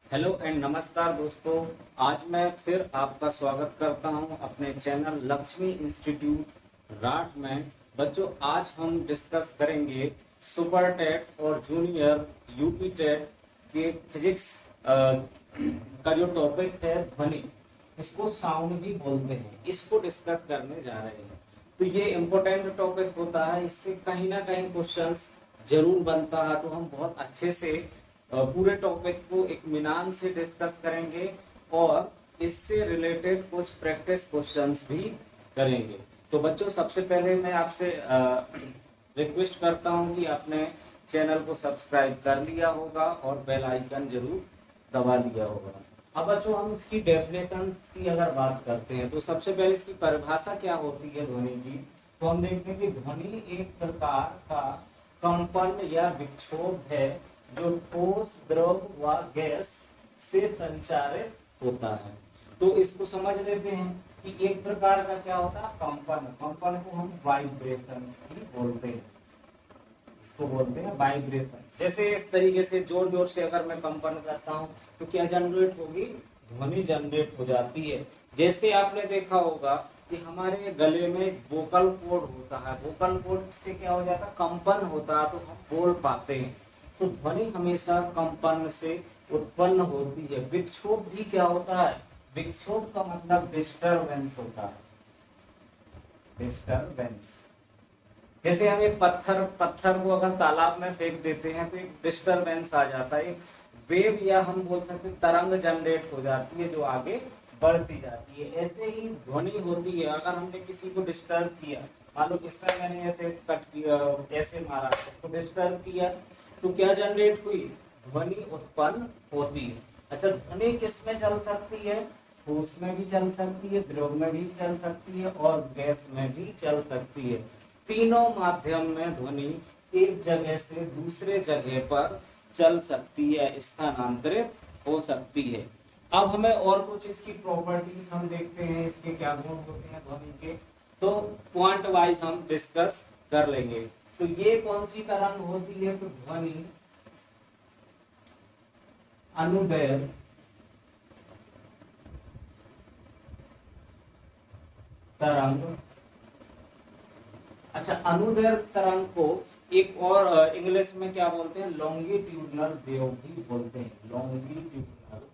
Hello and नमस्कार दोस्तों। आज मैं फिर आपका स्वागत करता हूं अपने चैनल लक्ष्मी इंस्टीट्यूट राठ में। बच्चों, आज हम डिस्कस करेंगे सुपर टेट और जूनियर यूपी टेट के फिजिक्स का जो टॉपिक है ध्वनि, इसको साउंड भी बोलते हैं, इसको डिस्कस करने जा रहे हैं। तो ये इम्पोर्टेंट टॉपिक होता है, इससे कहीं ना कहीं क्वेश्चंस जरूर बनता है। तो हम बहुत अच्छे से पूरे टॉपिक को इत्मीनान से डिस्कस करेंगे और इससे रिलेटेड कुछ प्रैक्टिस क्वेश्चंस भी करेंगे। तो बच्चों, सबसे पहले मैं आपसे रिक्वेस्ट करता हूं कि आपने चैनल को सब्सक्राइब कर लिया होगा और बेल आइकन जरूर दबा लिया होगा। अब बच्चों, हम इसकी डेफिनेशंस की अगर बात करते हैं तो सबसे पहले इसकी परिभाषा क्या होती है ध्वनि की। तो हम देखते हैं कि ध्वनि एक प्रकार का कंपन या विक्षोभ है जो ठोस, द्रव व गैस से संचारित होता है। तो इसको समझ लेते हैं कि एक प्रकार का क्या होता है, कंपन। कंपन को हम वाइब्रेशन भी बोलते हैं, इसको बोलते हैं वाइब्रेशन। जैसे इस तरीके से जोर जोर से अगर मैं कंपन करता हूं तो क्या जनरेट होगी, ध्वनि जनरेट हो जाती है। जैसे आपने देखा होगा कि हमारे गले में वोकल कॉर्ड होता है, वोकल कॉर्ड से क्या हो जाता है, कंपन होता है तो हम बोल पाते हैं। तो ध्वनि हमेशा कंपन से उत्पन्न होती है। विक्षोभ भी क्या होता है, विक्षोभ का मतलब डिस्टरबेंस होता है, डिस्टरबेंस। जैसे हम एक पत्थर पत्थर को अगर तालाब में फेंक देते हैं तो एक डिस्टरबेंस आ जाता है, एक वेव या हम बोल सकते हैं तरंग जनरेट हो जाती है जो आगे बढ़ती जाती है। ऐसे ही ध्वनि होती है। अगर हमने किसी को डिस्टर्ब किया, मान लो किस तरह मैंने ऐसे कट किया, ऐसे मारा, इसको डिस्टर्ब किया तो क्या जनरेट हुई, ध्वनि उत्पन्न होती है। अच्छा, ध्वनि किस में चल सकती है, ठोस में भी चल सकती है, द्रव में भी चल सकती है और गैस में भी चल सकती है। तीनों माध्यम में ध्वनि एक जगह से दूसरे जगह पर चल सकती है, स्थानांतरित हो सकती है। अब हमें और कुछ इसकी प्रॉपर्टीज हम देखते हैं, इसके क्या गुण होते हैं ध्वनि के। तो पॉइंट वाइज हम डिस्कस कर लेंगे। तो ये कौन सी तरंग होती है, तो ध्वनि अनुदैर्घ्य तरंग। अच्छा, अनुदैर्घ्य तरंग को एक और इंग्लिश में क्या बोलते हैं, लॉन्गिट्यूडनल वेव भी बोलते हैं, लॉन्गिट्यूडनल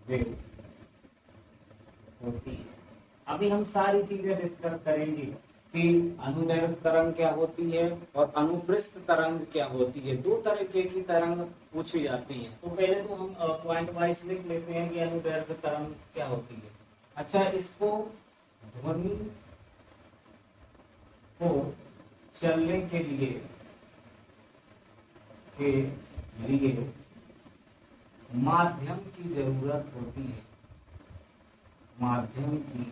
वेव होती है। अभी हम सारी चीजें डिस्कस करेंगे कि अनुदैर्घ्य तरंग क्या होती है और अनुप्रस्थ तरंग क्या होती है। दो तरीके की तरंग पूछी जाती है। तो पहले तो हम पॉइंट वाइज लिख लेते हैं कि अनुदैर्घ्य तरंग क्या होती है। अच्छा, इसको ध्वनि को चलने के लिए माध्यम की जरूरत होती है, माध्यम की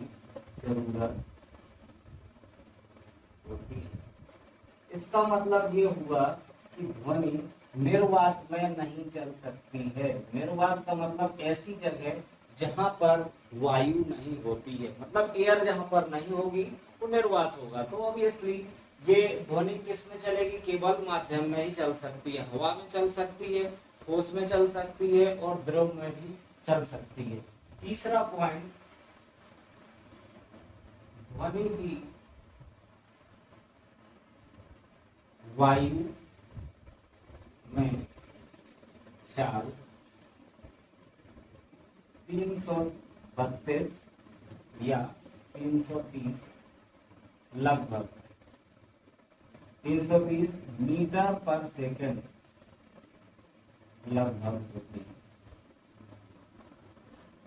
जरूरत होती है। इसका मतलब ये हुआ कि ध्वनि निर्वात में नहीं चल सकती है। निर्वात का मतलब ऐसी जगह जहां पर वायु नहीं होती है, मतलब एयर जहां पर नहीं होगी तो निर्वात होगा। तो ऑब्वियसली ये ध्वनि किस में चलेगी, केवल माध्यम में ही चल सकती है। हवा में चल सकती है, ठोस में चल सकती है और द्रव में भी चल सकती है। तीसरा पॉइंट, ध्वनि की वायु में चाल 332 या 330 लगभग 330 मीटर पर सेकंड लगभग होती है।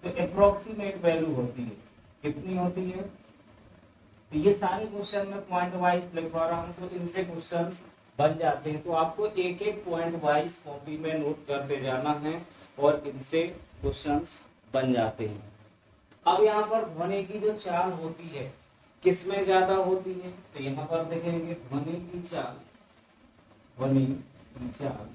तो अप्रोक्सीमेट वैल्यू होती है, कितनी होती है। तो ये सारे क्वेश्चन में पॉइंट वाइज लिखवा रहा हूं तो इनसे क्वेश्चंस बन जाते हैं। तो आपको एक एक पॉइंट वाइज कॉपी में नोट करते जाना है और इनसे क्वेश्चंस बन जाते हैं। अब यहाँ पर ध्वनि की जो चाल होती है किसमें ज्यादा होती है, तो यहाँ पर देखेंगे ध्वनि की चाल, ध्वनि की चाल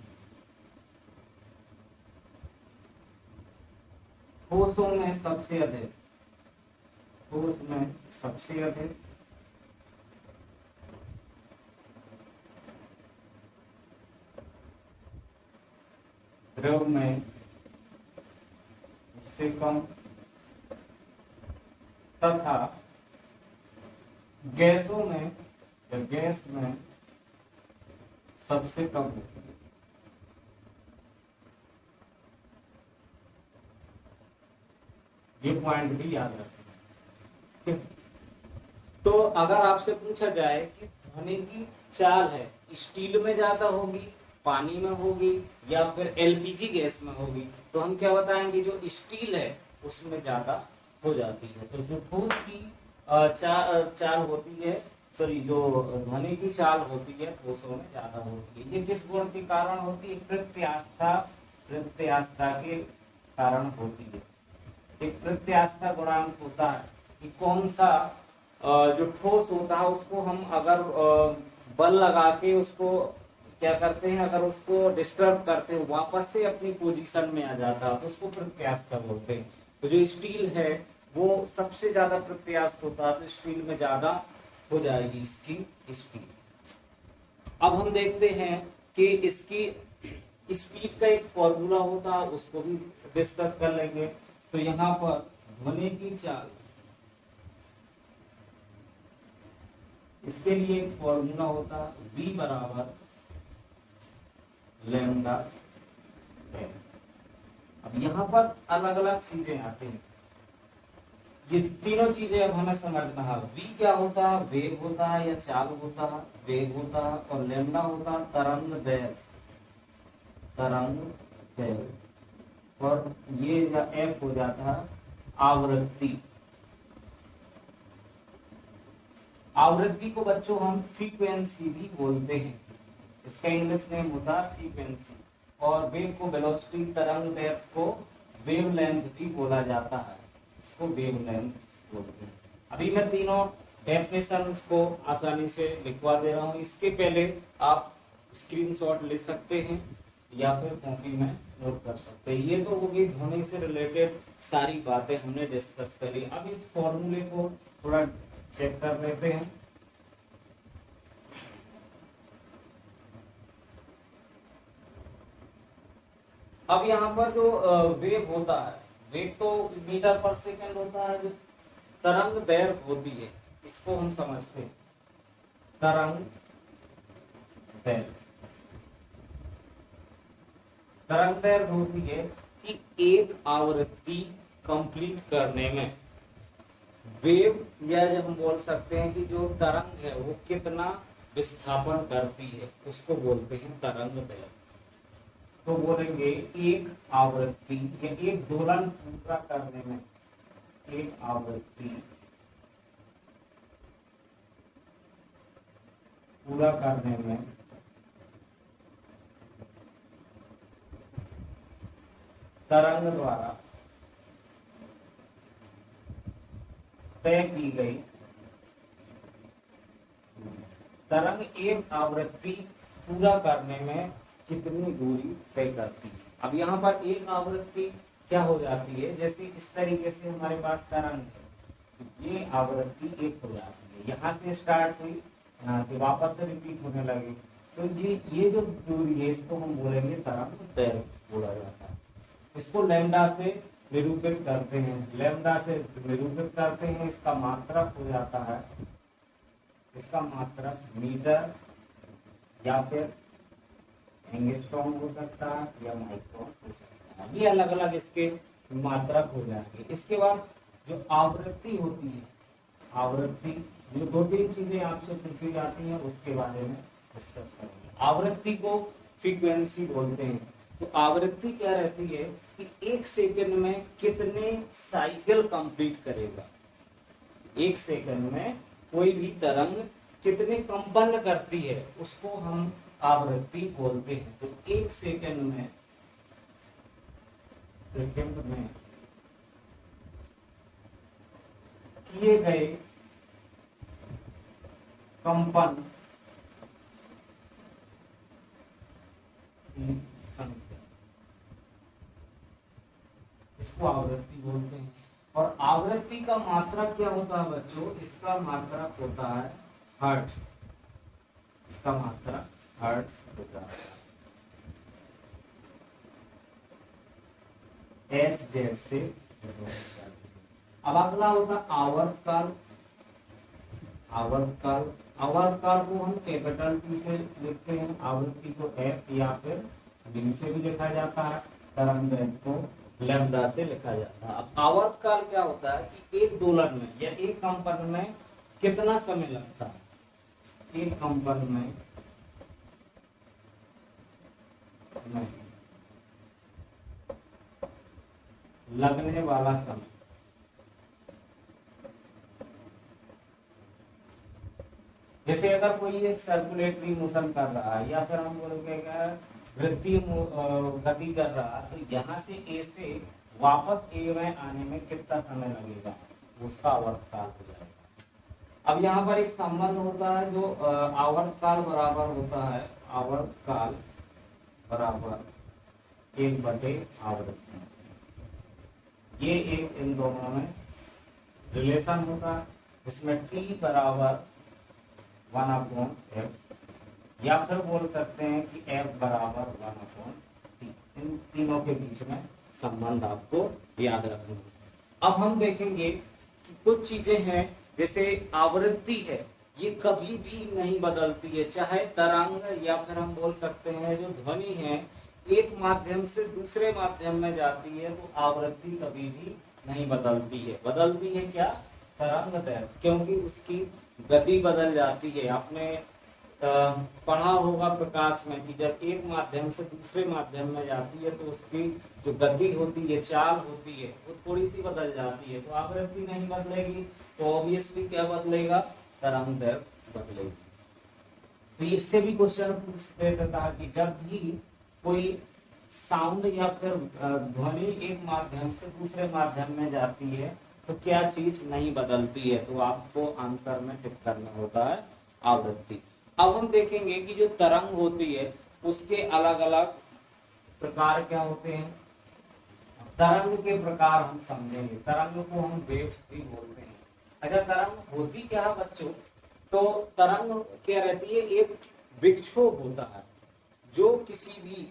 ठोसों में सबसे अधिक, ठोस में सबसे अधिक, द्रव में उससे कम तथा गैसों में या गैस में सबसे कम होती है। ये पॉइंट भी याद रखें। तो अगर आपसे पूछा जाए कि ध्वनि की चाल है स्टील में ज्यादा होगी, पानी में होगी या फिर एलपीजी गैस में होगी, तो हम क्या बताएंगे, जो स्टील है उसमें ज्यादा हो जाती है। तो जो ठोस की चाल होती है, सॉरी, जो ध्वनि की चाल होती है ठोसों में ज्यादा होती है। ये किस गुण के कारण होती है? प्रत्यास्थता के कारण होती है। एक प्रत्यास्थता गुणांक होता है कि कौन सा जो ठोस होता है उसको हम अगर बल लगा के उसको क्या करते हैं, अगर उसको डिस्टर्ब करते हैं वापस से अपनी पोजीशन में आ जाता है तो उसको प्रत्यास्थ बोलते हैं। तो जो स्टील है वो सबसे ज्यादा प्रत्यास्थ होता है, तो स्टील में ज्यादा हो जाएगी इसकी स्पीड। अब हम देखते हैं कि इसकी स्पीड का एक फॉर्मूला होता है, उसको भी डिस्कस कर लेंगे। तो यहाँ पर ध्वनि की चाल, इसके लिए एक फॉर्मूला होता है v बराबर लैम्डा एफ। अब यहाँ पर अलग अलग चीजें आती हैं, ये तीनों चीजें अब हमें समझना है। v क्या होता है? वेग होता है या चाल होता है, वेग होता है, और लैम्डा होता है तरंग दैर्घ्य, तरंग दैर्घ्य, और ये एफ हो जाता है आवृत्ति। आवृत्ति को बच्चों हम फ्रीक्वेंसी भी बोलते हैं, इसका इंग्लिश नेम होता है फ्रीक्वेंसी। और वेव को वेलोसिटी, तरंग दैर्घ्य को वेवलेंथ भी बोला जाता है, इसको वेवलेंथ बोलते हैं। अभी मैं तीनों डेफिनेशन को आसानी से लिखवा दे रहा हूँ। इसके पहले आप स्क्रीनशॉट ले सकते हैं या फिर कॉपी में नोट कर सकते हैं। ये तो होगी ध्वनि से रिलेटेड सारी बातें हमने डिस्कस करी। अब इस फॉर्मूले को थोड़ा चेक कर लेते हैं। अब यहाँ पर जो वेग होता है, वेग तो मीटर पर सेकंड होता है। जो तरंग दैर्घ्य होती है इसको हम समझते हैं, तरंग दैर्घ्य, तरंग दैर्घ्य होती है कि एक आवृत्ति कंप्लीट करने में वेव, या जो हम बोल सकते हैं कि जो तरंग है वो कितना विस्थापन करती है उसको बोलते हैं तरंग दैर्घ्य। तो बोलेंगे एक आवृत्ति या एक दोलन पूरा करने में, एक आवृत्ति पूरा करने में तरंग द्वारा तय की गई, तरंग एक आवृत्ति पूरा करने में कितनी दूरी तय करती है। अब यहाँ पर एक आवृत्ति क्या हो जाती है, जैसे इस तरीके से हमारे पास तरंग है, ये आवृत्ति एक हो जाती है, यहाँ से स्टार्ट हुई, यहाँ से वापस से रिपीट होने लगी, तो ये जो दूरी है इसको हम बोलेंगे तरंग दैर्घ्य बोला जाता है। इसको लैम्डा से निरूपित करते हैं, लैम्डा से निरूपित करते हैं। इसका मात्रक हो जाता है, इसका मात्रक मीटर या फिर एंगस्ट्रॉम हो सकता है या माइक्रोन हो सकता है। ये अलग अलग इसके मात्रक हो जाएंगे। इसके बाद जो आवृत्ति होती है, आवृत्ति, जो दो तीन चीजें आपसे पूछी जाती हैं उसके बारे में डिस्कस करेंगे। आवृत्ति को फ्रीक्वेंसी बोलते हैं। तो आवृत्ति क्या रहती है कि एक सेकंड में कितने साइकिल कंप्लीट करेगा, एक सेकंड में कोई भी तरंग कितने कंपन करती है उसको हम आवृत्ति बोलते हैं। तो एक सेकंड में किए गए कंपन की संख्या, इसको आवृत्ति बोलते हैं। और आवृत्ति का मात्रक क्या होता है बच्चों? इसका मात्रक होता है हर्ट्ज, इसका मात्रक हर्ट्ज होता है। एच जेड से विभाजित कर दिया। अब अगला होता आवर्तकाल। आवर्तकाल, आवर्तकाल को हम कैपिटल टी से लिखते हैं, आवृत्ति को एफ या फिर डी से भी लिखा जाता है, तरंग को लैम्डा से लिखा जाता है। अब आवर्तकाल क्या होता है कि एक दोलन में या एक कंपन में कितना समय लगता है, एक कंपन में लगने वाला समय। जैसे अगर कोई एक सर्कुलेटरी मोशन कर रहा है या फिर हम बोलेंगे क्या वृत्तीय गति कर रहा है, तो यहाँ से ए से वापस ए में आने में कितना समय लगेगा, उसका आवर्तकाल हो जाएगा। अब यहाँ पर एक संबंध होता है जो आवर्तकाल बराबर होता है, आवर्तकाल बराबर 1/आवृत्ति। ये एक इन दोनों में रिलेशन होता है, इसमें t बराबर 1/f, या फिर बोल सकते हैं कि f बराबर 1/t। इन तीनों के बीच में संबंध आपको याद रखना है। अब हम देखेंगे कि कुछ चीजें हैं, जैसे आवृत्ति है ये कभी भी नहीं बदलती है, चाहे तरंग या फिर हम बोल सकते हैं जो ध्वनि है एक माध्यम से दूसरे माध्यम में जाती है, तो आवृत्ति कभी भी नहीं बदलती है। बदलती है क्या, तरंग दैर्घ्य, क्योंकि उसकी गति बदल जाती है। आपने पढ़ा होगा प्रकाश में कि जब एक माध्यम से दूसरे माध्यम में जाती है तो उसकी जो गति होती है, चाल होती है, वो थोड़ी सी बदल जाती है। तो आवृत्ति नहीं बदलेगी तो ऑब्वियसली क्या बदलेगा, तरंग दैर्घ्य बदलेगी। तो इससे भी क्वेश्चन पूछ देता था कि जब भी कोई साउंड या फिर ध्वनि एक माध्यम से दूसरे माध्यम में जाती है तो क्या चीज नहीं बदलती है, तो आपको आंसर में टिक करना होता है आवृत्ति। अब हम देखेंगे कि जो तरंग होती है उसके अलग अलग प्रकार क्या होते हैं। तरंग के प्रकार हम समझेंगे, तरंग को हम वेव्स भी बोलते हैं। अच्छा, तरंग होती क्या है बच्चों, तो तरंग क्या रहती है, एक विक्षोभ होता है जो किसी भी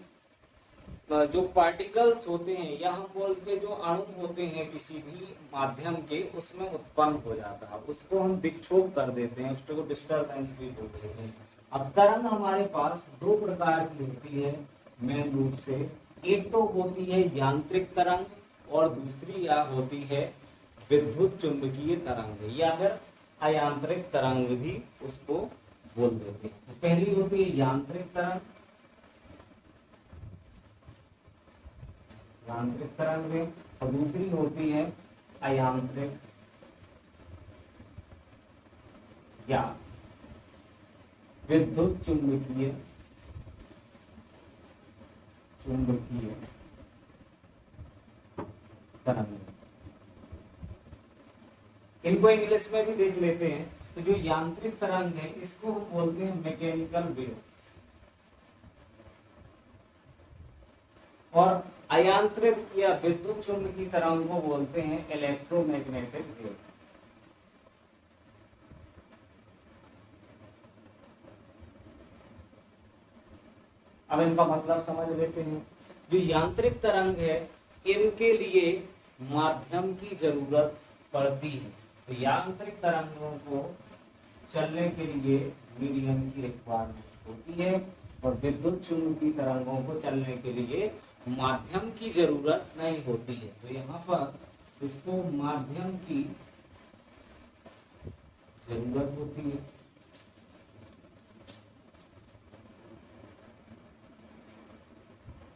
जो पार्टिकल्स होते हैं या हम बोलते जो अणु होते हैं किसी भी माध्यम के, उसमें उत्पन्न हो जाता है, उसको हम विक्षोभ कर देते हैं, उसको डिस्टरबेंस भी बोल देते हैं। अब तरंग हमारे पास दो प्रकार की होती है मेन रूप से, एक तो होती है यांत्रिक तरंग और दूसरी या होती है विद्युत चुंबकीय तरंग या फिर अयांत्रिक तरंग भी उसको बोल देते हैं। पहली होती है यांत्रिक तरंग, यांत्रिक तरंग, और दूसरी होती है अयांत्रिक या विद्युत चुंबकीय तरंग। इनको इंग्लिश में भी देख लेते हैं। तो जो यांत्रिक तरंग है इसको हम बोलते हैं मैकेनिकल वेव, और अयांत्रिक या विद्युत चुंबकीय तरंग को बोलते हैं इलेक्ट्रोमैग्नेटिक वेव। अब इनका मतलब समझ लेते हैं। जो यांत्रिक तरंग है इनके लिए माध्यम की जरूरत पड़ती है, तो यांत्रिक तरंगों को चलने के लिए मीडियम की रिक्वायरमेंट होती है, और विद्युत चुंबकीय तरंगों को चलने के लिए माध्यम की जरूरत नहीं होती है। तो यहाँ पर इसको माध्यम की जरूरत होती है।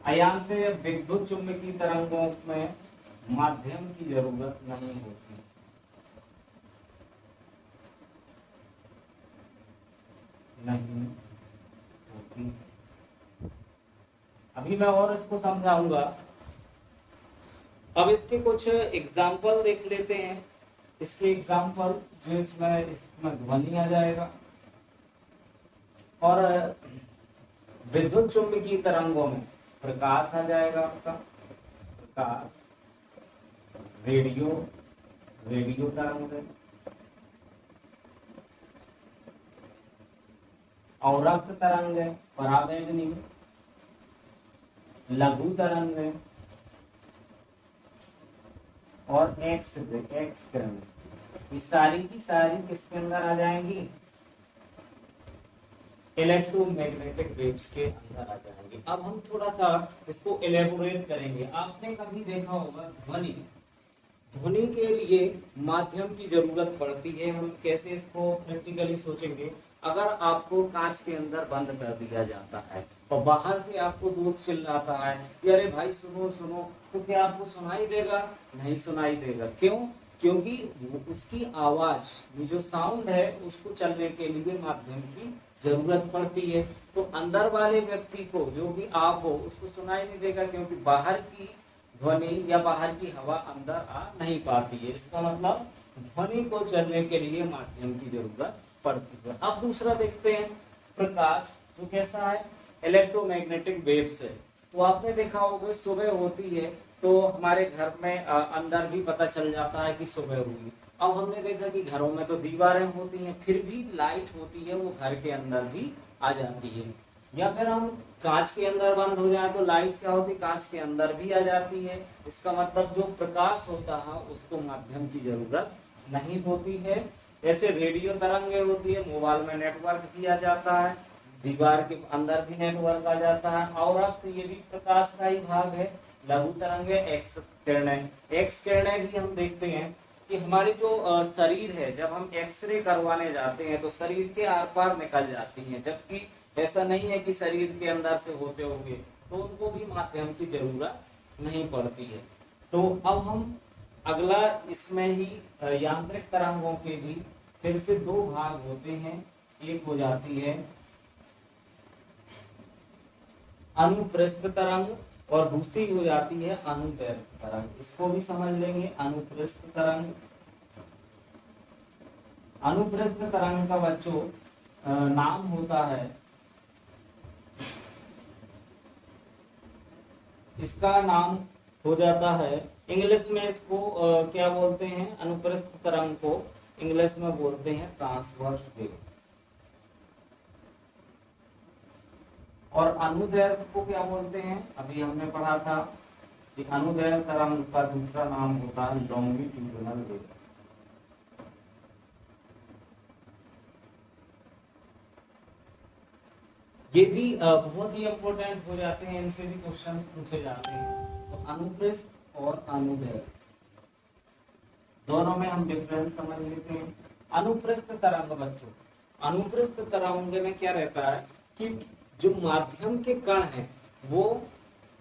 अयांत्रिक विद्युत चुंबकीय तरंगों में माध्यम की जरूरत नहीं होती, नहीं होती। अभी मैं और इसको समझाऊंगा। अब इसके कुछ एग्जाम्पल देख लेते हैं। इसके एग्जाम्पल जो इसमें ध्वनि आ जाएगा, और विद्युत चुंबकीय तरंगों में प्रकाश आ जाएगा आपका, प्रकाश, रेडियो तरंग, और रक्त तरंग है, पराबैंगनी, लघु तरंग है, और एक्स रे, एक्स किरण, ये सारी की सारी किसके अंदर आ जाएंगी? इलेक्ट्रोमैग्नेटिक वेव्स के अंदर आ जाएंगे। अब हम थोड़ा सा इसको एलेबोरेट करेंगे। आपने कभी देखा होगा ध्वनि, ध्वनि के लिए माध्यम की जरूरत पड़ती है। हम कैसे इसको प्रैक्टिकली सोचेंगे? अगर आपको कांच के अंदर बंद कर दिया जाता है और बाहर से आपको दोस्त चिल्लाता है कि अरे भाई सुनो सुनो, तो क्या आपको सुनाई देगा? नहीं सुनाई देगा। क्यों? क्योंकि उसकी आवाज, ये जो साउंड है, उसको चलने के लिए माध्यम की जरूरत पड़ती है। तो अंदर वाले व्यक्ति को, जो भी आप हो, उसको सुनाई नहीं देगा, क्योंकि बाहर की ध्वनि या बाहर की हवा अंदर आ नहीं पाती है। इसका मतलब ध्वनि को चलने के लिए माध्यम की जरूरत पड़ती है। अब दूसरा देखते हैं, प्रकाश, तो कैसा है? इलेक्ट्रोमैग्नेटिक वेव्स है। तो आपने देखा होगा सुबह होती है तो हमारे घर में अंदर भी पता चल जाता है कि सुबह हुई। अब हमने देखा कि घरों में तो दीवारें होती हैं, फिर भी लाइट होती है, वो घर के अंदर भी आ जाती है। या फिर हम कांच के अंदर बंद हो जाए तो लाइट क्या होती है? कांच के अंदर भी आ जाती है। इसका मतलब जो प्रकाश होता है उसको माध्यम की जरूरत नहीं होती है। ऐसे रेडियो तरंगे होती है, मोबाइल में नेटवर्क भी आ जाता है, दीवार के अंदर भी नेटवर्क आ जाता है। और अब तो ये भी प्रकाश का ही भाग है। लघु तरंगे, एक्स किरणें, एक्स किरणें भी हम देखते हैं कि हमारी जो शरीर है, जब हम एक्सरे करवाने जाते हैं तो शरीर के आर पार निकल जाती हैं, जबकि ऐसा नहीं है कि शरीर के अंदर से होते होंगे, तो उनको भी माध्यम की जरूरत नहीं पड़ती है। तो अब हम अगला इसमें ही यांत्रिक तरंगों के भी फिर से दो भाग होते हैं। एक हो जाती है अनुप्रस्थ तरंग और दूसरी हो जाती है अनुदैर्घ्य तरंग। इसको भी समझ लेंगे। अनुप्रस्थ तरंग, अनुप्रस्थ तरंग का बच्चों नाम होता है, इसका नाम हो जाता है, इंग्लिश में इसको क्या बोलते हैं? अनुप्रस्थ तरंग को इंग्लिश में बोलते हैं ट्रांसवर्स वेव। और अनुदैर्घ्य को क्या बोलते हैं? अभी हमने पढ़ा था कि अनुदैर्घ्य तरंग का दूसरा नाम होता है लॉन्गिट्यूडिनल वेव। ये भी बहुत ही इंपॉर्टेंट हो जाते हैं, इनसे भी क्वेश्चंस पूछे जाते हैं। तो अनुप्रस्थ और अनुदैर्घ्य दोनों में हम डिफरेंस समझ लेते हैं। अनुप्रस्थ तरंग बच्चों, अनुप्रस्थ तरंग में क्या रहता है कि जो माध्यम के कण हैं वो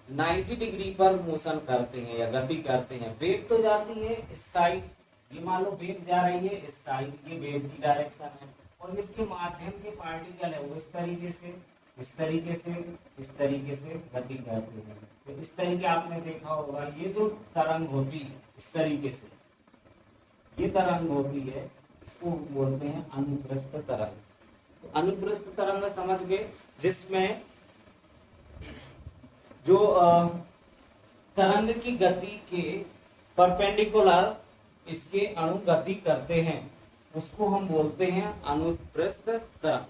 90 डिग्री पर मोशन करते हैं या गति करते हैं। वेव तो जाती है इस साइड, ये मान लो वेव जा रही है इस साइड, ये वेव की डायरेक्शन है, और इसके माध्यम के पार्टिकल है वो इस तरीके से, इस तरीके से, इस तरीके से गति करते हैं। तो इस तरीके आपने देखा होगा, ये जो तरंग होती है इस तरीके से, ये तरंग होती है, इसको बोलते हैं अनुप्रस्थ तरंग। तो अनुप्रस्थ तरंग समझ गए, जिसमें जो तरंग की गति के परपेंडिकुलर इसके अणु गति करते हैं, उसको हम बोलते हैं अनुप्रस्थ तरंग।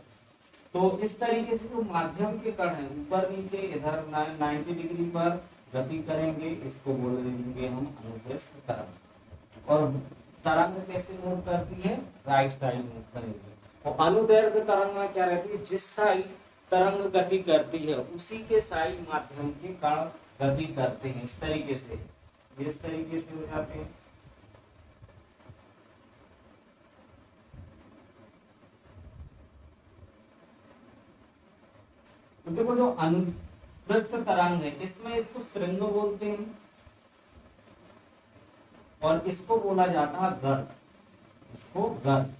तो इस तरीके से जो माध्यम के कण हैं ऊपर नीचे इधर 90 डिग्री पर गति करेंगे, इसको बोलेंगे हम अनुप्रस्थ तरंग। और तरंग कैसे मूव करती है? राइट साइड मूव करेंगे। और अनुदैर्घ्य तरंग में क्या रहती है? जिस साइड तरंग गति करती है उसी के साइड माध्यम के कण गति करते हैं। इस तरीके से, इस तरीके से हो जाते हैं। तो देखो जो अनुप्रस्थ तरंग है इसमें इसको श्रृंग बोलते हैं और इसको बोला जाता है गर्त। इसको गर्त,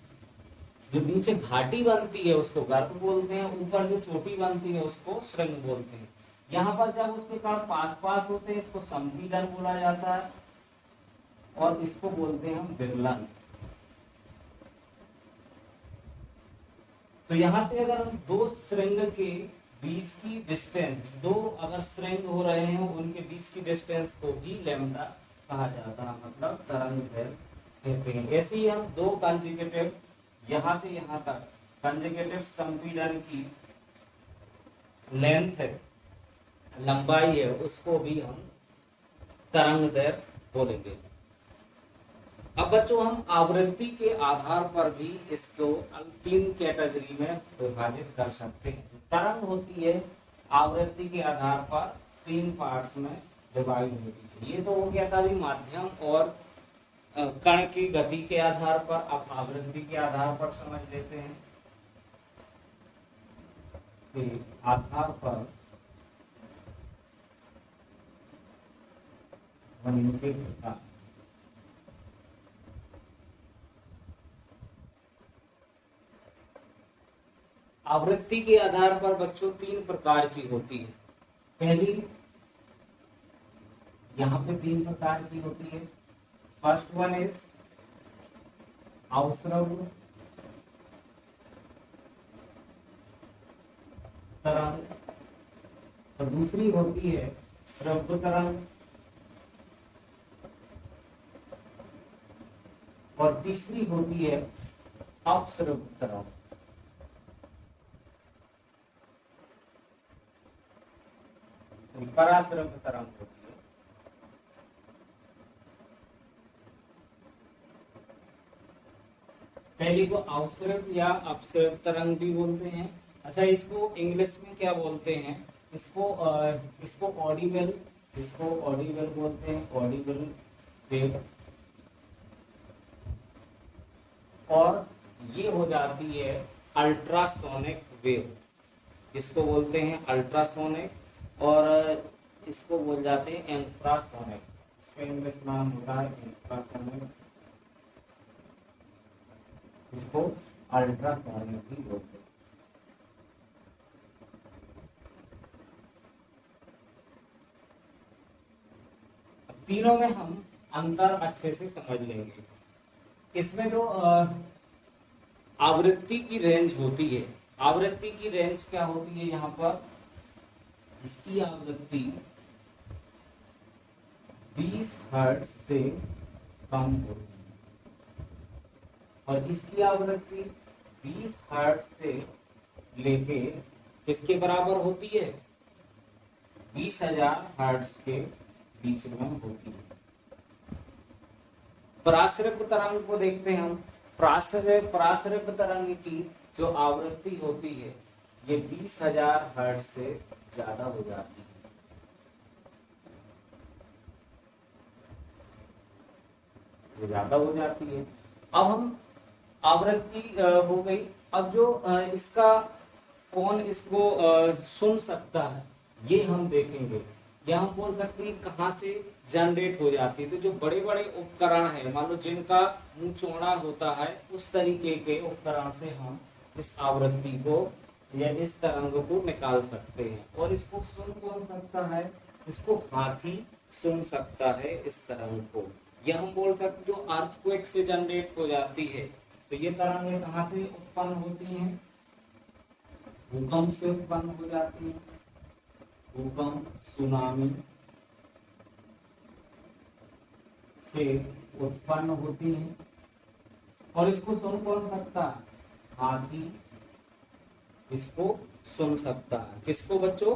जो नीचे घाटी बनती है उसको गर्त बोलते हैं, ऊपर जो चोटी बनती है उसको श्रृंग बोलते हैं। यहाँ पर जब उसके कण पास पास होते हैं इसको संपीड़न बोला जाता है, और इसको बोलते हैं हम विगलन। तो यहां से अगर हम दो श्रृंग के बीच की डिस्टेंस, दो अगर श्रृंग हो रहे हैं उनके बीच की डिस्टेंस को ही लैम्डा कहा जाता है, मतलब तरंग दैर्घ्य कहते हैं। ऐसे ही हम दो कंजुगेटिव, यहां से यहां तक कंजुगेटिव संपीड़न की लेंथ है, लंबाई है, उसको भी हम तरंग दैर्घ्य बोलेंगे। अब बच्चों हम आवृत्ति के आधार पर भी इसको 3 कैटेगरी में विभाजित कर सकते हैं। तरंग होती है आवृत्ति के आधार पर 3 पार्ट्स में डिवाइड होती है। ये तो हो गया था अभी माध्यम और कण की गति के आधार पर। अब आवृत्ति के आधार पर समझ लेते हैं कि आधार पर ध्वनि के प्रकार। आवृत्ति के आधार पर बच्चों 3 प्रकार की होती है। पहली यहाँ पे 3 प्रकार की होती है। फर्स्ट वन इज अवसरव तरंग, और दूसरी होती है श्रव्य तरंग, और तीसरी होती है अपश्रव्य तरंग। पराश्रव्य तरंग होती है। पहली को अवसरव या अपसरव तरंग भी बोलते हैं। अच्छा, इसको इंग्लिश में क्या बोलते हैं? इसको ऑडिबल, बोलते हैं, ऑडिबल वेव। और ये हो जाती है अल्ट्रासोनिक वेव, इसको बोलते हैं अल्ट्रासोनिक, और इसको बोल जाते हैं इंफ्रासोनिक। इसका इंग्लिश नाम होता है इंफ्रासोनिक, इसको अल्ट्रासोनिक भी बोलते हैं। तीनों में हम अंतर अच्छे से समझ लेंगे। इसमें जो आवृत्ति की रेंज होती है, आवृत्ति की रेंज क्या होती है? यहाँ पर इसकी आवृत्ति 20 हर्ट्ज से कम होती है, और इसकी आवृत्ति 20 हर्ट्ज से लेके किसके बराबर होती है? 20,000 हर्ट्ज के बीच में होती है। पराश्रव्य तरंग को देखते हैं हम। पराश्रव्य तरंग की जो आवृत्ति होती है ये 20,000 हर्ट्ज से ज्यादा हो जाती है। ये ज्यादा हो जाती है। अब हम आवृत्ति हो गई। अब जो इसका कौन इसको सुन सकता है ये हम देखेंगे। या हम बोल सकते हैं कहाँ से जनरेट हो जाती है। तो जो बड़े बड़े उपकरण है, मान लो जिनका मुंह चौड़ा होता है, उस तरीके के उपकरण से हम इस आवृत्ति को या इस तरंग को निकाल सकते हैं। और इसको सुन कौन सकता है? इसको हाथी सुन सकता है इस तरंग को। यह हम बोल सकते जो अर्थक्वेक से जनरेट हो जाती है। तो ये तरंगें कहाँ से उत्पन्न होती हैं? भूकंप से उत्पन्न हो जाती है। भूकंप, सुनामी से उत्पन्न होती है। और इसको सुन कौन सकता है? हाथी इसको सुन सकता है। किसको बच्चों?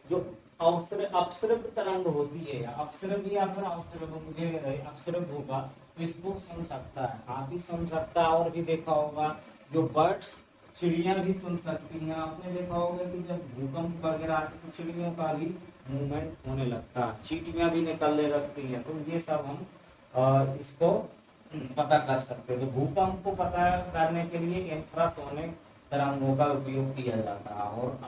जो अपसरव तरंग होती है, अपसरव या फिर अवसरव, मुझे अपसरव होगा, तो इसको सुन सकता है, हाथी सुन सकता है। और भी देखा होगा जो बर्ड्स, चिड़िया भी सुन सकती हैं। आपने देखा होगा कि जब भूकंप वगैरह आते तो चिड़ियों का भी मूवमेंट होने लगता है, चींटियां भी निकलने लगती हैं। तो ये सब हम इसको पता कर सकते हैं। तो भूकंप को पता करने के लिए इंफ्रासोनिक तरंगों का उपयोग किया जाता है। और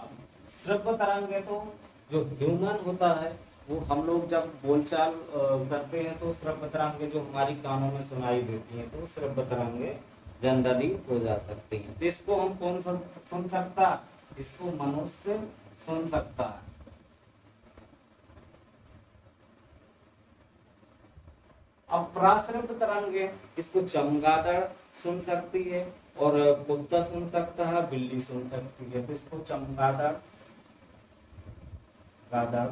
श्रव्य तरंग है तो जो ह्यूमन होता है वो हम लोग जब बोलचाल करते हैं तो श्रव्य तरंगें जो हमारी कानों में सुनाई देती हैं तो श्रव्य तरंगें जनरली हो जा सकती हैं। तो इसको हम कौन सुन सकता? इसको मनुष्य सुन सकता है। अब पराश्रव्य तरंगें, इसको चमगादड़ सुन सकती है, और कुत्ता सुन सकता है, बिल्ली सुन सकती है। तो इसको चमगादड़, गादड़,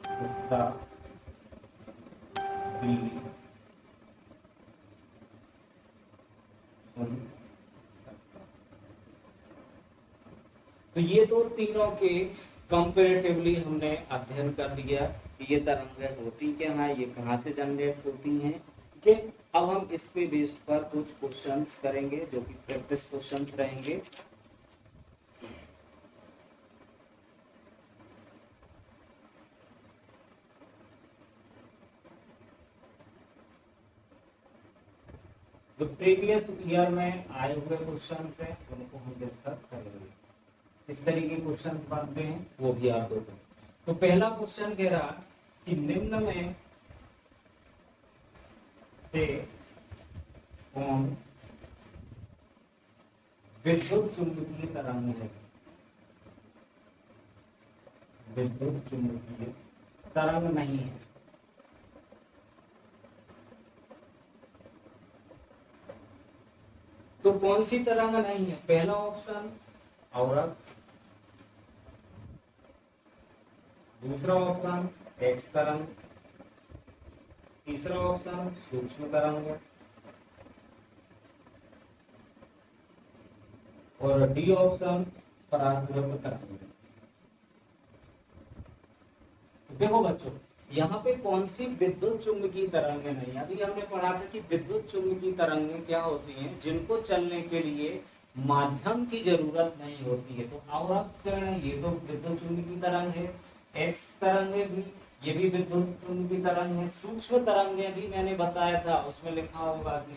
कुत्ता, बिल्ली सुन सकता। तो ये तो तीनों के कंपेरेटिवली हमने अध्ययन कर लिया कि ये तरंगें होती क्या हैं, ये कहाँ से जनरेट होती हैं। कि अब हम इस पे बेस्ड पर कुछ क्वेश्चंस करेंगे जो कि प्रैक्टिस क्वेश्चंस रहेंगे। जो प्रीवियस ईयर में आए हुए क्वेश्चन हैं उनको हम डिस्कस करेंगे। इस तरीके के क्वेश्चन बनते हैं वो भी याद होगा। तो पहला क्वेश्चन कह रहा कि निम्न में से कौन विद्युत चुंबकीय तरंग है। विद्युत चुंबकीय तरंग नहीं है। तो कौन सी तरंग नहीं है? पहला ऑप्शन औरत, दूसरा ऑप्शन एक्स तरंग, तीसरा ऑप्शन सूक्ष्म तरंग और डी ऑप्शन पराश्रव्य तरंग। देखो बच्चों, यहाँ पे कौन सी विद्युत चुंबकीय तरंगें नहीं। अभी हमने पढ़ा था कि विद्युत चुंबकीय तरंगें क्या होती हैं, जिनको चलने के लिए माध्यम की जरूरत नहीं होती है। तो आवर्त किरण ये तो विद्युत चुंबकीय तरंग है, एक्स तरंगें भी ये भी विद्युत चुंबकीय तरंग है, सूक्ष्म तरंगें भी मैंने बताया था उसमें लिखा होगा कि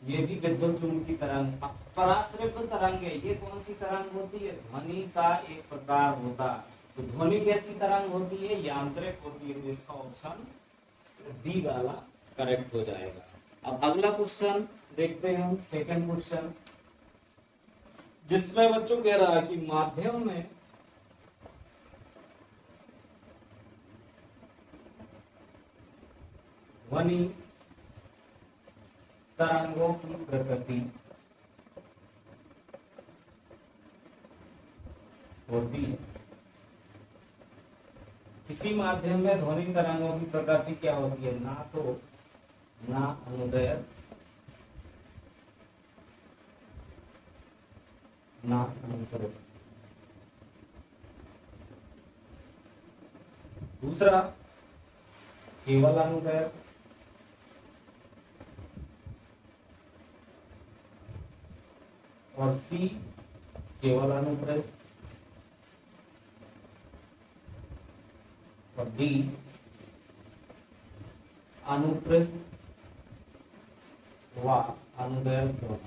ये भी विद्युत चुंबकीय तरंग है। पराश्रव्य तरंगें ये कौन सी तरंग होती है? ध्वनि का एक प्रकार होता है। तो ध्वनि कैसी तरंग होती है? यांत्रिक होती है। तो इसका ऑप्शन डी वाला करेक्ट हो जाएगा। अब अगला क्वेश्चन देखते हैं हम, सेकंड क्वेश्चन, जिसमें बच्चों कह रहा है कि माध्यम में ध्वनि तरंगों की प्रकृति होती है। किसी माध्यम में ध्वनि तरंगों की प्रकृति क्या होती है? ना तो ना अनुदैर्घ्य ना अनुप्रस्थ। दूसरा केवल अनुदैर्घ्य, और सी केवल अनुप्रस्थ, और डी अनुप्रस्थ व अनुदैर्घ्य दोनों।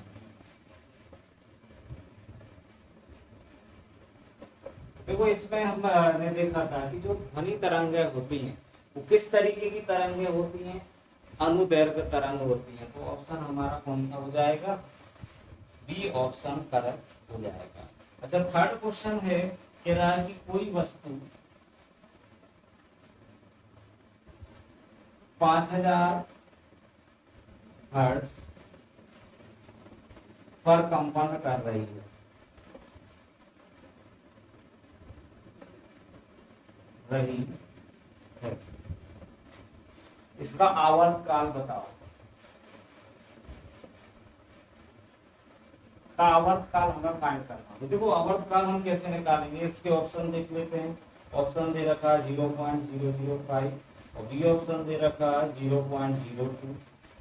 देखो इसमें हमने देखा था कि जो ध्वनि तरंगें होती हैं वो किस तरीके की तरंगें होती हैं? अनुदैर्घ्य तरंग होती हैं। तो ऑप्शन हमारा कौन सा हो जाएगा? बी ऑप्शन करेक्ट हो जाएगा। अच्छा, थर्ड क्वेश्चन है, कह रहा है कि कोई वस्तु 5000 हर्ट्ज पर कंपन कर रही है। इसका आवर्त काल बताओ। का आवर्त काल हमें फाइंड करना है। तो देखो आवर्त काल हम कैसे निकालेंगे, इसके ऑप्शन देख लेते हैं। ऑप्शन दे रखा है 0.005, और बी ऑप्शन दे रखा है 0.02,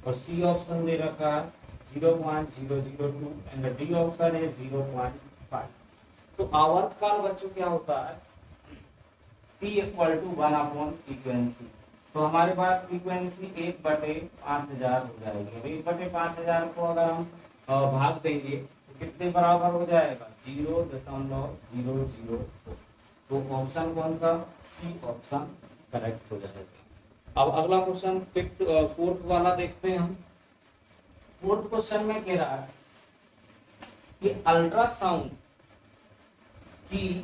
और सी ऑप्शन दे रखा है 0.002 एंड डी ऑप्शन है 0.5। तो आवर्त काल बच्चों क्या होता है? P equal to 1 frequency. तो हमारे पास फ्रीक्वेंसी 1/5000 हो जाएगी। 1/5000 को अगर हम भाग देंगे तो कितने बराबर हो जाएगा? 0.002। तो ऑप्शन कौन सा? सी ऑप्शन करेक्ट हो जाएगा। अब अगला क्वेश्चन फोर्थ वाला देखते हैं हम। फोर्थ क्वेश्चन में कह रहा है कि अल्ट्रासाउंड की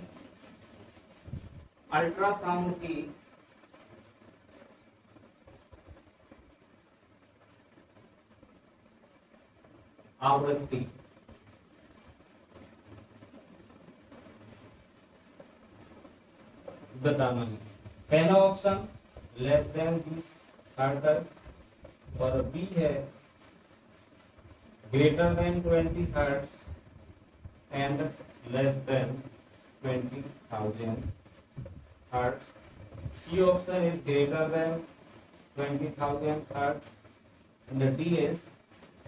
आवृत्ति बताना है। पहला ऑप्शन लेस देन 20 हर्ट्ज, और बी है greater than 20 hertz and less than 20,000 hertz. C option is greater than 20,000 hertz and the D is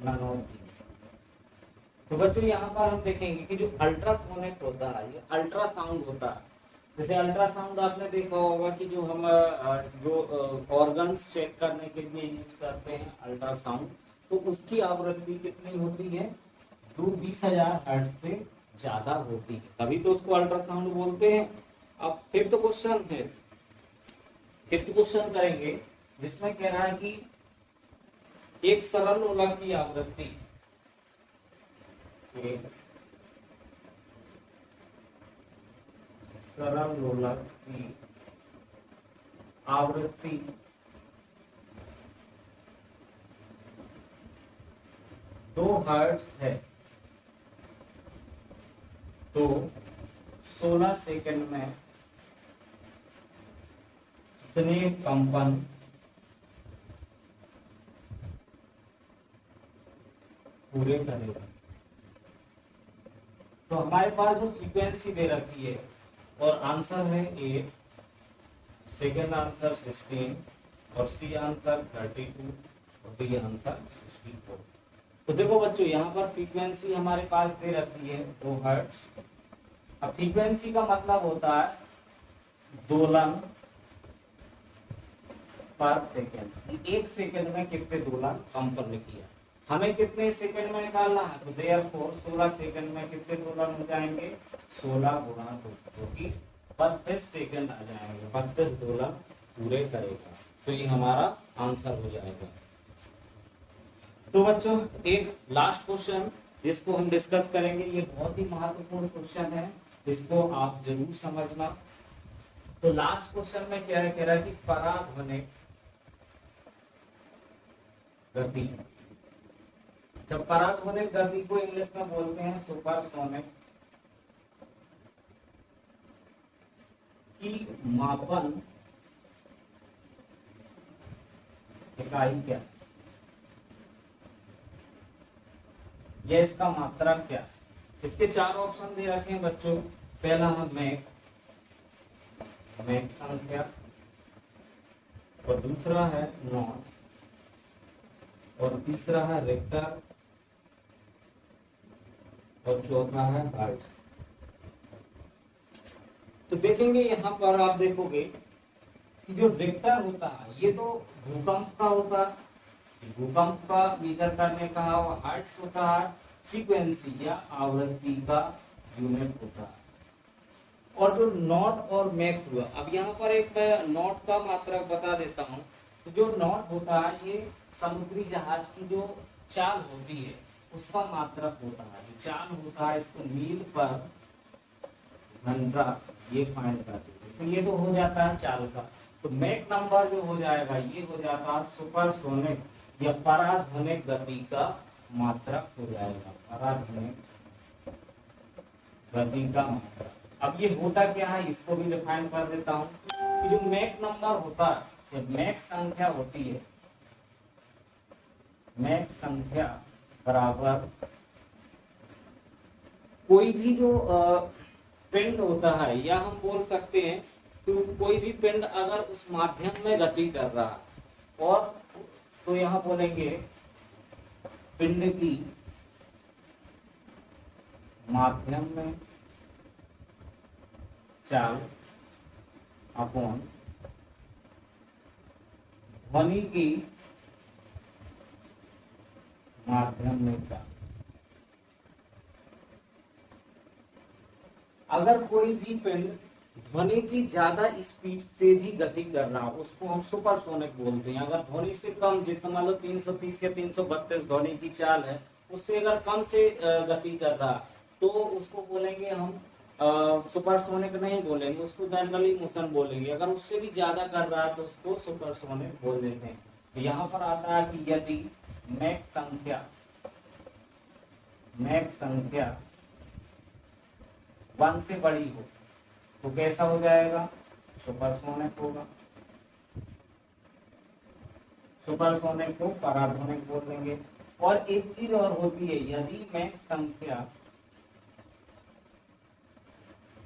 none of these. तो बच्चों यहाँ पर हम देखेंगे कि जो अल्ट्रासोनिक होता है ये अल्ट्रासाउंड होता है। जैसे अल्ट्रासाउंड आपने देखा होगा कि जो हम जो ऑर्गन्स चेक करने के लिए यूज करते हैं अल्ट्रासाउंड, तो उसकी आवृत्ति कितनी होती है? 20,000 हर्ट्ज से ज्यादा होती है, तभी तो उसको अल्ट्रासाउंड बोलते हैं। अब फिफ्थ क्वेश्चन करेंगे जिसमें कह रहा है कि एक सरल लोलक की आवृत्ति सरल लोलक की आवृत्ति 2 हर्ट्ज है, तो 16 सेकंड में कितने कंपन पूरे करेगा? तो हमारे पास जो फ्रीक्वेंसी दे रखी है और आंसर है 8, सेकेंड आंसर 16 और सी आंसर 32 और डी आंसर 64। तो देखो बच्चों यहाँ पर फ्रीक्वेंसी हमारे पास दे रखी है 2 हर्ट्ज। अब फ्रीक्वेंसी का मतलब होता है दोलन पर सेकेंड, एक सेकेंड में कितने दोलन कंपन किया। हमें कितने सेकंड में निकालना है? तो देयरफॉर 16 सेकंड में कितने दोलन हो जाएंगे? 16 गुणा 2, जो कि 32 सेकंड आ जाएंगे, 32 दोलन पूरे करेगा। तो ये हमारा आंसर हो जाएगा। तो बच्चों एक लास्ट क्वेश्चन जिसको हम डिस्कस करेंगे, ये बहुत ही महत्वपूर्ण क्वेश्चन है, इसको आप जरूर समझना। तो लास्ट क्वेश्चन में क्या है? कह रहा है कि पराध्वनिक गति, जब पराध्वनिक गति को इंग्लिश में बोलते हैं सुपरसोनिक, की मापन इकाई क्या है? यह इसका मात्रक क्या है? इसके 4 ऑप्शन दे रखे हैं बच्चों। पहला है मैक संख्या, और दूसरा है नॉट, और तीसरा है रिक्टर, और चौथा है हर्ट्ज। तो देखेंगे यहाँ पर आप देखोगे कि जो रिक्टर होता है ये तो भूकंप का होता है, भूकंप का मेजर करने का, और हर्ट्ज होता है फ्रीक्वेंसी या आवृत्ति का यूनिट होता है। और जो नॉट और मैक हुआ, अब यहाँ पर एक मैं नॉट का मात्रक बता देता हूँ। तो जो नॉट होता है ये समुद्री जहाज की जो चाल होती है उसका मात्रक होता है। जो चाल होता है इसको मील पर घंटा ये फाइंड करते हैं, तो ये तो हो जाता है चाल का। तो मैक नंबर जो हो जाएगा ये हो जाता है सुपरसोनिक या पराध्वनिक गति का मात्रक हो जाएगा, पराध्वनिक गति का मात्रक। अब ये होता क्या है इसको भी डिफाइन कर देता हूँ कि जो मैक नंबर होता है, जब मैक संख्या होती है, मैक संख्या बराबर कोई भी जो पिंड होता है, या हम बोल सकते हैं तो कोई भी पिंड अगर उस माध्यम में गति कर रहा है, और तो यहाँ बोलेंगे पिंड की माध्यम में चाल अपॉन ध्वनि की माध्यम में चाल। अगर कोई भी पिंड ध्वनि की ज्यादा स्पीड से भी गति कर रहा हो उसको हम सुपरसोनिक बोलते हैं। अगर ध्वनि से कम, जितना मान लो 330 या 332 ध्वनि की चाल है, उससे अगर कम से गति कर रहा तो उसको बोलेंगे हम सुपरसोनिक नहीं बोलेंगे, उसको जनरली मोशन बोलेंगे। अगर उससे भी ज्यादा कर रहा है तो उसको सुपरसोनिक बोल देते हैं। तो यहाँ पर आता है कि यदि मैक संख्या 1 से बड़ी हो तो कैसा हो जाएगा? सुपरसोनिक होगा। सुपरसोनिक को पराध्वनिक बोल देंगे। और एक चीज और होती है, यदि मैक संख्या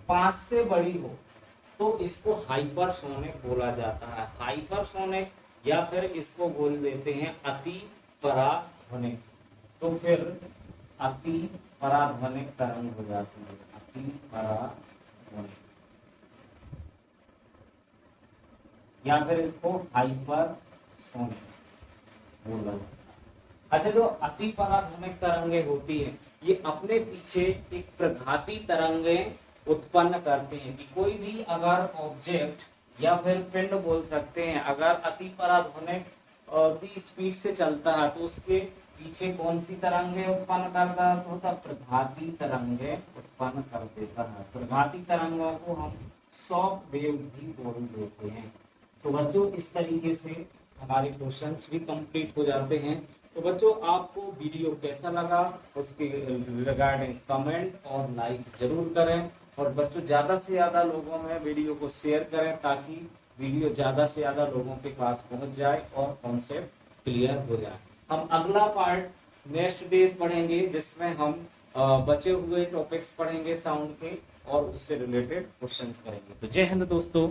5 से बड़ी हो तो इसको हाइपरसोनिक बोला जाता है, हाइपरसोनिक, या फिर इसको बोल देते हैं अति पराध्वनिक। तो फिर अति पराध्वनिक तरंग हो जाती है, अति पराध्वनिक, या फिर इसको हाइपरसोनिक बोला जाता है। अच्छा, जो अति पराध्वनिक तरंगे होती हैं, ये अपने पीछे एक प्रघाती तरंगें उत्पन्न करते हैं कि कोई भी अगर ऑब्जेक्ट या फिर पिंड बोल सकते हैं, अगर अति पराध्वनिक की स्पीड से चलता है तो उसके पीछे कौन सी तरंगें उत्पन्न करता है, तो प्रघाती तरंगें उत्पन्न कर देता है। प्रघाती तरंगों को हम शॉक वेव भी बोल देते हैं। तो बच्चों, इस तरीके से हमारे क्वेश्चंस भी कंप्लीट हो जाते हैं। तो बच्चों, आपको वीडियो कैसा लगा उसके रिगार्डिंग कमेंट और लाइक जरूर करें, और बच्चों ज्यादा से ज्यादा लोगों में वीडियो को शेयर करें ताकि वीडियो ज्यादा से ज्यादा लोगों के पास पहुंच जाए और कॉन्सेप्ट क्लियर हो जाए। हम अगला पार्ट नेक्स्ट डे पढ़ेंगे जिसमें हम बचे हुए टॉपिक्स पढ़ेंगे साउंड के और उससे रिलेटेड क्वेश्चंस करेंगे। तो जय हिंद दोस्तों।